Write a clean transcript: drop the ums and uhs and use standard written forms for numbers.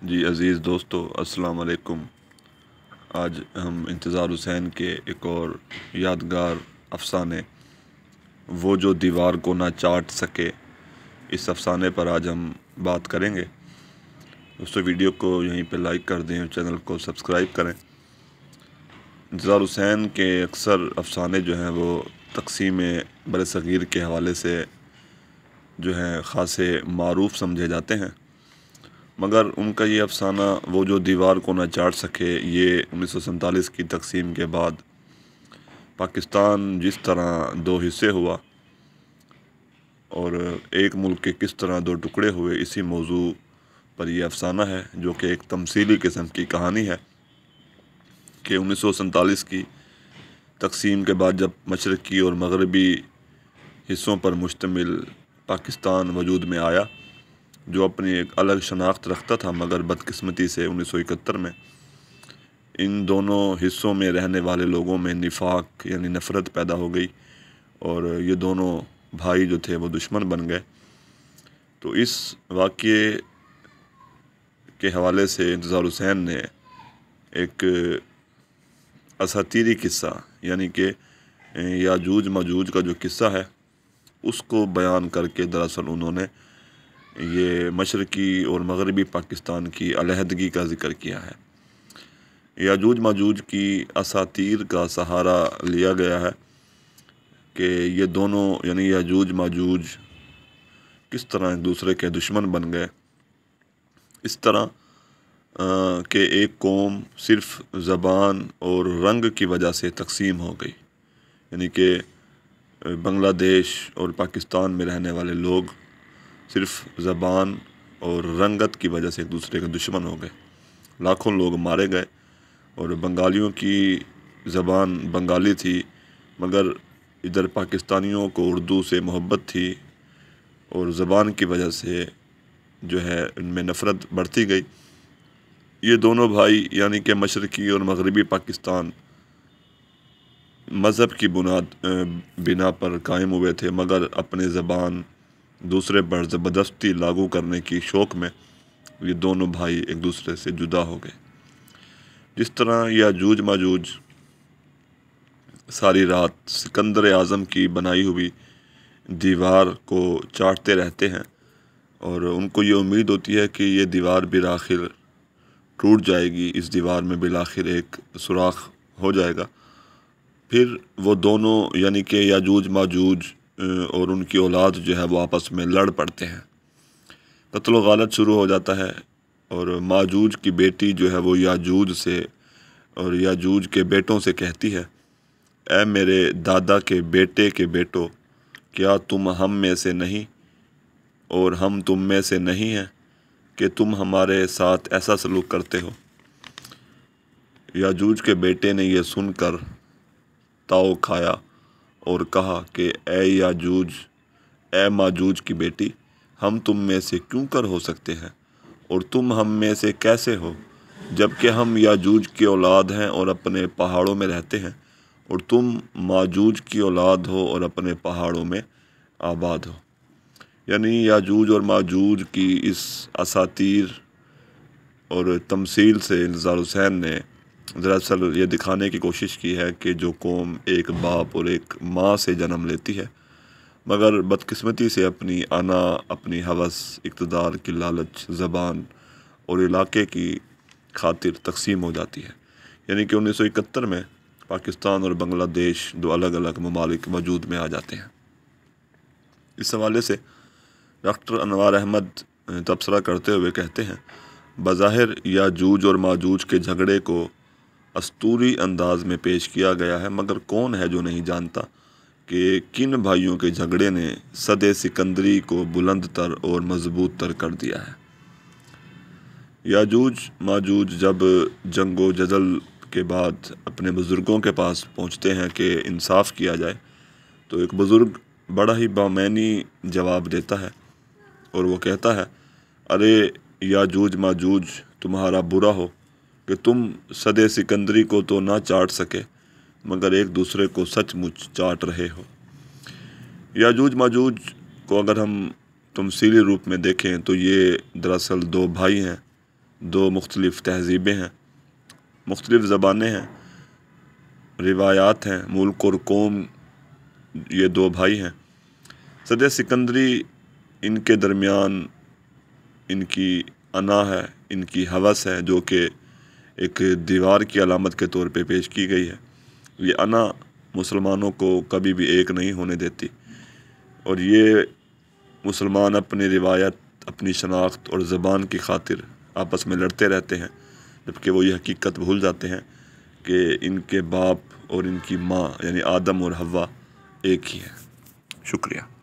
جی عزیز دوستو السلام علیکم۔ آج ہم انتظار حسین کے ایک اور یادگار افسانے وہ جو دیوار کو نہ چاٹ سکے اس افسانے پر آج ہم بات کریں گے۔ دوستو ویڈیو کو یہیں پہ لائک کر دیں اور چینل کو سبسکرائب کریں۔ انتظار حسین کے اکثر افسانے جو ہیں وہ تقسیم برصغیر کے حوالے سے جو ہیں خاصے معروف سمجھے جاتے ہیں، مگر ان کا یہ افسانہ وہ جو دیوار کو نہ چاٹ سکے یہ 1947 کی تقسیم کے بعد پاکستان جس طرح دو حصے ہوا اور ایک ملک کے کس طرح دو ٹکڑے ہوئے، اسی موضوع پر یہ افسانہ ہے، جو کہ ایک تمثیلی قسم کی کہانی ہے کہ 1947 کی تقسیم کے بعد جب مشرقی اور مغربی حصوں پر مشتمل پاکستان وجود میں آیا، جو اپنی ایک الگ شناخت رکھتا تھا، مگر بدقسمتی سے 1971 میں ان دونوں حصوں میں رہنے والے لوگوں میں نفاق یعنی نفرت پیدا ہو گئی اور یہ دونوں بھائی جو تھے وہ دشمن بن گئے۔ تو اس واقعے کے حوالے سے انتظار حسین نے ایک اساطیری قصہ یعنی کہ یاجوج ماجوج کا جو قصہ ہے اس کو بیان کر کے دراصل انہوں نے یہ مشرقی اور مغربی پاکستان کی علیحدگی کا ذکر کیا ہے۔ یاجوج ماجوج کی اساطیر کا سہارا لیا گیا ہے کہ یہ دونوں یعنی یاجوج ماجوج کس طرح ایک دوسرے کے دشمن بن گئے، اس طرح کہ ایک قوم صرف زبان اور رنگ کی وجہ سے تقسیم ہو گئی، یعنی کہ بنگلہ دیش اور پاکستان میں رہنے والے لوگ صرف زبان اور رنگت کی وجہ سے ایک دوسرے کے دشمن ہو گئے، لاکھوں لوگ مارے گئے۔ اور بنگالیوں کی زبان بنگالی تھی، مگر ادھر پاکستانیوں کو اردو سے محبت تھی اور زبان کی وجہ سے جو ہے ان میں نفرت بڑھتی گئی۔ یہ دونوں بھائی یعنی کہ مشرقی اور مغربی پاکستان مذہب کی بنا پر قائم ہوئے تھے، مگر اپنے زبان دوسرے پر زبردستی لاگو کرنے کی شوق میں یہ دونوں بھائی ایک دوسرے سے جدا ہو گئے۔ جس طرح یاجوج ماجوج ساری رات سکندر اعظم کی بنائی ہوئی دیوار کو چاٹتے رہتے ہیں اور ان کو یہ امید ہوتی ہے کہ یہ دیوار بالآخر ٹوٹ جائے گی، اس دیوار میں بالآخر ایک سوراخ ہو جائے گا، پھر وہ دونوں یعنی کہ یاجوج ماجوج اور ان کی اولاد جو ہے وہ آپس میں لڑ پڑتے ہیں، قتل و غارت شروع ہو جاتا ہے اور ماجوج کی بیٹی جو ہے وہ یاجوج سے اور یاجوج کے بیٹوں سے کہتی ہے، اے میرے دادا کے بیٹے کے بیٹو، کیا تم ہم میں سے نہیں اور ہم تم میں سے نہیں ہیں کہ تم ہمارے ساتھ ایسا سلوک کرتے ہو؟ یاجوج کے بیٹے نے یہ سن کر تاؤ کھایا اور کہا کہ اے یاجوج، اے ماجوج کی بیٹی، ہم تم میں سے کیوں کر ہو سکتے ہیں اور تم ہم میں سے کیسے ہو، جبکہ ہم یاجوج کی اولاد ہیں اور اپنے پہاڑوں میں رہتے ہیں اور تم ماجوج کی اولاد ہو اور اپنے پہاڑوں میں آباد ہو۔ یعنی یاجوج اور ماجوج کی اس اساطیر اور تمثیل سے انتظار حسین نے دراصل یہ دکھانے کی کوشش کی ہے کہ جو قوم ایک باپ اور ایک ماں سے جنم لیتی ہے، مگر بدقسمتی سے اپنی انا، اپنی ہوس، اقتدار کی لالچ، زبان اور علاقے کی خاطر تقسیم ہو جاتی ہے۔ یعنی کہ 1971 میں پاکستان اور بنگلہ دیش دو الگ الگ ممالک وجود میں آ جاتے ہیں۔ اس حوالے سے ڈاکٹر انوار احمد تبصرہ کرتے ہوئے کہتے ہیں، بظاہر یاجوج اور ماجوج کے جھگڑے کو اسطوری انداز میں پیش کیا گیا ہے، مگر کون ہے جو نہیں جانتا کہ کن بھائیوں کے جھگڑے نے صد سکندری کو بلند تر اور مضبوط تر کر دیا ہے۔ یاجوج ماجوج جب جنگ و جدل کے بعد اپنے بزرگوں کے پاس پہنچتے ہیں کہ انصاف کیا جائے، تو ایک بزرگ بڑا ہی بامعنی جواب دیتا ہے اور وہ کہتا ہے، ارے یاجوج ماجوج، تمہارا برا ہو کہ تم صد سکندری کو تو نہ چاٹ سکے مگر ایک دوسرے کو سچ مچ چاٹ رہے ہو۔ یاجوج ماجوج کو اگر ہم تمثیلی روپ میں دیکھیں تو یہ دراصل دو بھائی ہیں دو مختلف تہذیبیں ہیں، مختلف زبانیں ہیں، روایات ہیں، ملک اور قوم، یہ دو بھائی ہیں۔ صدر سکندری ان کے درمیان ان کی انا ہے، ان کی ہوس ہے، جو کہ ایک دیوار کی علامت کے طور پہ پیش کی گئی ہے۔ یہ انا مسلمانوں کو کبھی بھی ایک نہیں ہونے دیتی، اور یہ مسلمان اپنی روایت، اپنی شناخت اور زبان کی خاطر آپس میں لڑتے رہتے ہیں، جبکہ وہ یہ حقیقت بھول جاتے ہیں کہ ان کے باپ اور ان کی ماں یعنی آدم اور حوا ایک ہی ہیں۔ شکریہ۔